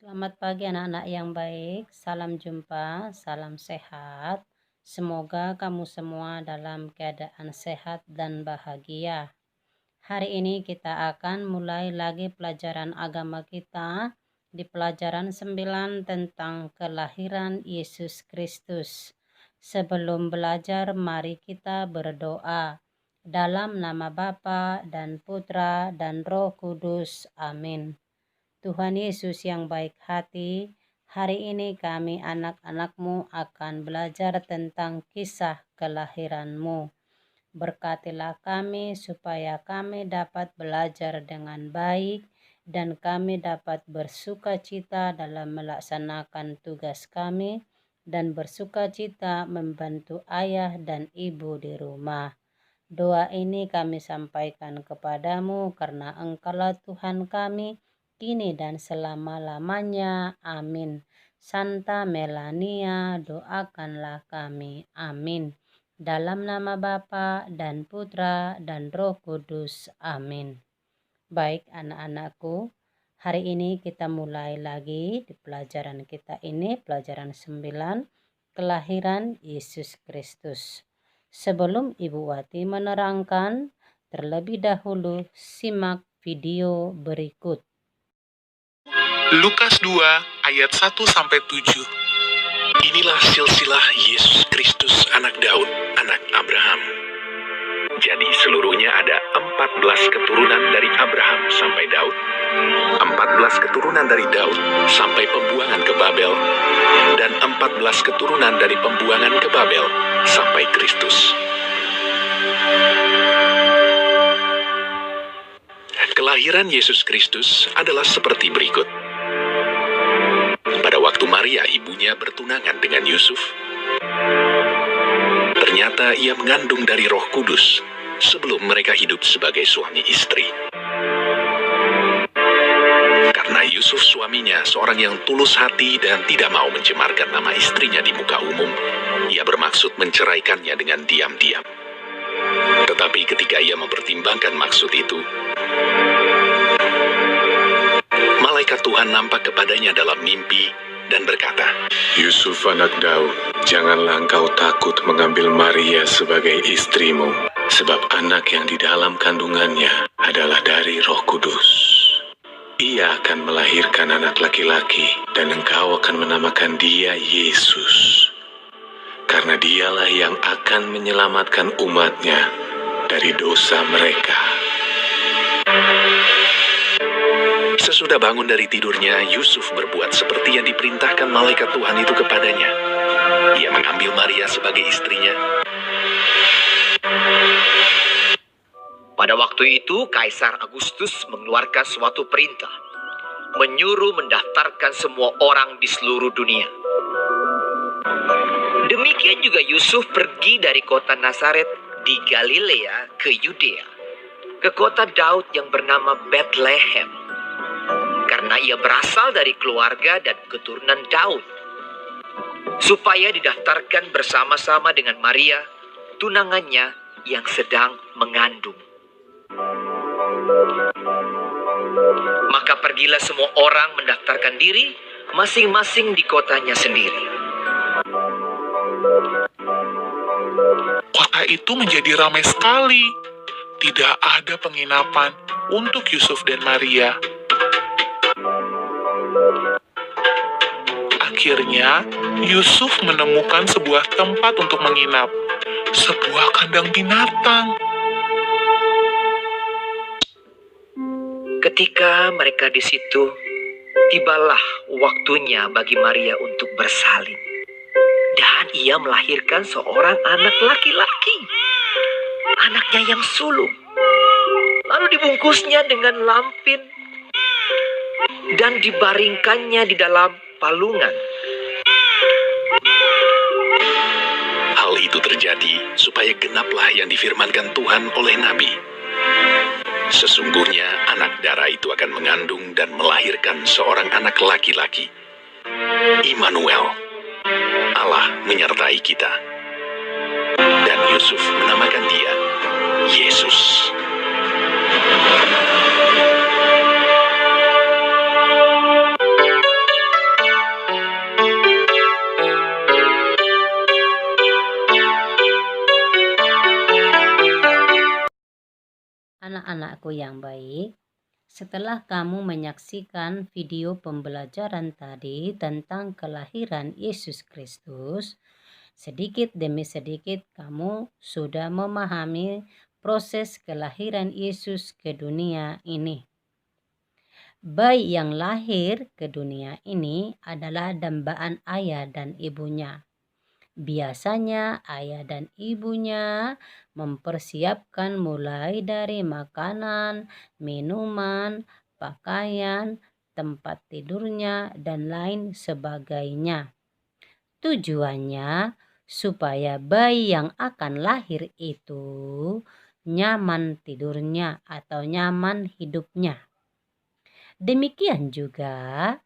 Selamat pagi anak-anak yang baik, salam jumpa, salam sehat. Semoga kamu semua dalam keadaan sehat dan bahagia. Hari ini kita akan mulai lagi pelajaran agama kita di pelajaran 9 tentang kelahiran Yesus Kristus. Sebelum belajar, mari kita berdoa. Dalam nama Bapa dan Putra dan Roh Kudus. Amin. Tuhan Yesus yang baik hati, hari ini kami anak-anak-Mu akan belajar tentang kisah kelahiran-Mu. Berkatilah kami supaya kami dapat belajar dengan baik dan kami dapat bersukacita dalam melaksanakan tugas kami dan bersukacita membantu ayah dan ibu di rumah. Doa ini kami sampaikan kepadamu karena Engkaulah Tuhan kami, kini dan selama-lamanya. Amin. Santa Melania, doakanlah kami. Amin. Dalam nama Bapa dan Putra dan Roh Kudus. Amin. Baik anak-anakku, hari ini kita mulai lagi di pelajaran kita ini, pelajaran 9, kelahiran Yesus Kristus. Sebelum Ibu Wati menerangkan, terlebih dahulu simak video berikut. Lukas 2 ayat 1-7. Inilah silsilah Yesus Kristus anak Daud, anak Abraham. Jadi seluruhnya ada 14 keturunan dari Abraham sampai Daud, 14 keturunan dari Daud sampai pembuangan ke Babel, dan 14 keturunan dari pembuangan ke Babel sampai Kristus. Kelahiran Yesus Kristus adalah seperti berikut. Pada waktu Maria ibunya bertunangan dengan Yusuf, ternyata ia mengandung dari Roh Kudus sebelum mereka hidup sebagai suami istri. Karena Yusuf suaminya seorang yang tulus hati dan tidak mau mencemarkan nama istrinya di muka umum, ia bermaksud menceraikannya dengan diam-diam. Tetapi ketika ia mempertimbangkan maksud itu, malaikat Tuhan nampak kepadanya dalam mimpi dan berkata, Yusuf anak Daud, janganlah engkau takut mengambil Maria sebagai istrimu, sebab anak yang di dalam kandungannya adalah dari Roh Kudus. Ia akan melahirkan anak laki-laki, dan engkau akan menamakan dia Yesus, karena dialah yang akan menyelamatkan umatnya dari dosa mereka. Sesudah bangun dari tidurnya, Yusuf berbuat seperti yang diperintahkan malaikat Tuhan itu kepadanya. Ia mengambil Maria sebagai istrinya. Pada waktu itu, Kaisar Agustus mengeluarkan suatu perintah, menyuruh mendaftarkan semua orang di seluruh dunia. Demikian juga Yusuf pergi dari kota Nazaret di Galilea ke Yudea, ke kota Daud yang bernama Bethlehem, karena ia berasal dari keluarga dan keturunan Daud, supaya didaftarkan bersama-sama dengan Maria, tunangannya yang sedang mengandung. Maka pergilah semua orang mendaftarkan diri masing-masing di kotanya sendiri. Kota itu menjadi ramai sekali. Tidak ada penginapan untuk Yusuf dan Maria. Akhirnya, Yusuf menemukan sebuah tempat untuk menginap, sebuah kandang binatang. Ketika mereka di situ, tibalah waktunya bagi Maria untuk bersalin. Dan ia melahirkan seorang anak laki-laki, anaknya yang sulung. Lalu dibungkusnya dengan lampin dan dibaringkannya di dalam palungan. Hal itu terjadi supaya genaplah yang difirmankan Tuhan oleh Nabi. Sesungguhnya anak darah itu akan mengandung dan melahirkan seorang anak laki-laki. Immanuel, Allah menyertai kita. Dan Yusuf menamakan dia Yesus. anak-anakku yang baik, setelah kamu menyaksikan video pembelajaran tadi tentang kelahiran Yesus Kristus, sedikit demi sedikit kamu sudah memahami proses kelahiran Yesus ke dunia ini. Bayi yang lahir ke dunia ini adalah dambaan ayah dan ibunya. Biasanya ayah dan ibunya mempersiapkan mulai dari makanan, minuman, pakaian, tempat tidurnya, dan lain sebagainya. Tujuannya supaya bayi yang akan lahir itu nyaman tidurnya atau nyaman hidupnya. Demikian juga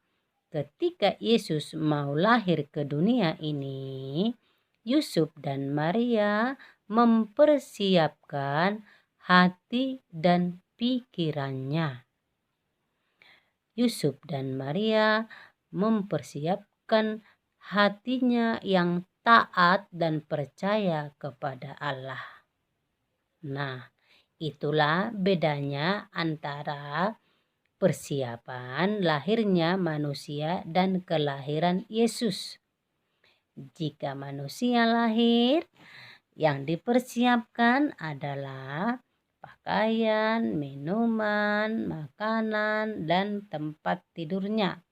ketika Yesus mau lahir ke dunia ini, Yusuf dan Maria mempersiapkan hati dan pikirannya. Yusuf dan Maria mempersiapkan hatinya yang taat dan percaya kepada Allah. Nah, itulah bedanya antara persiapan lahirnya manusia dan kelahiran Yesus. Jika manusia lahir, yang dipersiapkan adalah pakaian, minuman, makanan, dan tempat tidurnya.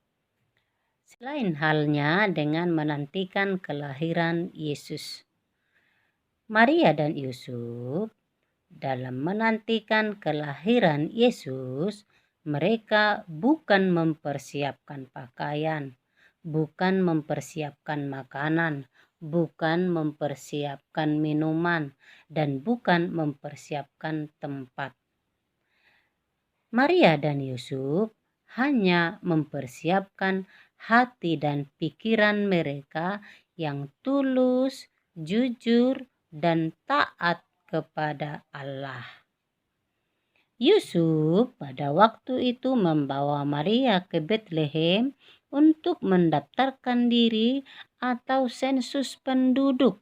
Selain halnya dengan menantikan kelahiran Yesus. Maria dan Yusuf dalam menantikan kelahiran Yesus, mereka bukan mempersiapkan pakaian, bukan mempersiapkan makanan, bukan mempersiapkan minuman, dan bukan mempersiapkan tempat. Maria dan Yusuf hanya mempersiapkan hati dan pikiran mereka yang tulus, jujur, dan taat kepada Allah. Yusuf pada waktu itu membawa Maria ke Betlehem untuk mendaftarkan diri atau sensus penduduk.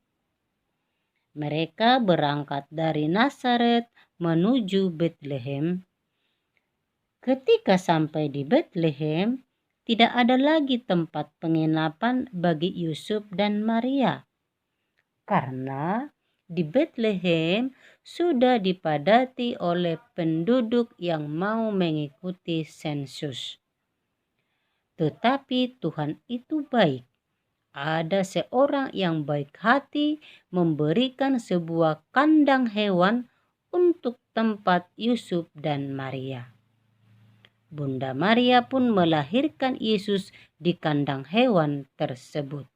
Mereka berangkat dari Nazaret menuju Betlehem. Ketika sampai di Betlehem, tidak ada lagi tempat penginapan bagi Yusuf dan Maria. Karena di Betlehem sudah dipadati oleh penduduk yang mau mengikuti sensus. Tetapi Tuhan itu baik. Ada seorang yang baik hati memberikan sebuah kandang hewan untuk tempat Yusuf dan Maria. Bunda Maria pun melahirkan Yesus di kandang hewan tersebut.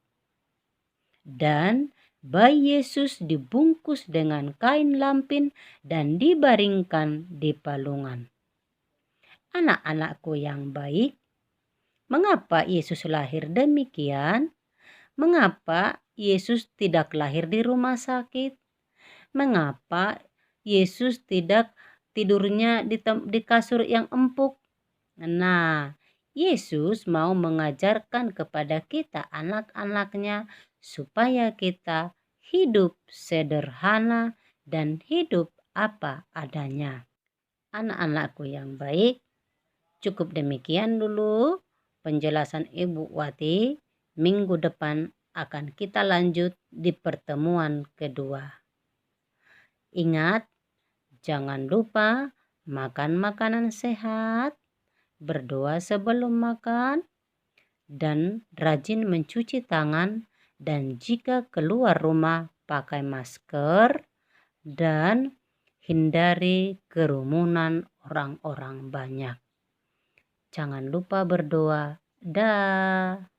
Dan bayi Yesus dibungkus dengan kain lampin dan dibaringkan di palungan. Anak-anakku yang baik, mengapa Yesus lahir demikian? Mengapa Yesus tidak lahir di rumah sakit? Mengapa Yesus tidak tidurnya di kasur yang empuk? Nah, Yesus mau mengajarkan kepada kita anak-anaknya supaya kita hidup sederhana dan hidup apa adanya. Anak-anakku yang baik, cukup demikian dulu penjelasan Ibu Wati. Minggu depan akan kita lanjut di pertemuan kedua. Ingat, jangan lupa makan makanan sehat, berdoa sebelum makan, dan rajin mencuci tangan, dan jika keluar rumah pakai masker, dan hindari kerumunan orang-orang banyak. Jangan lupa berdoa. Dah.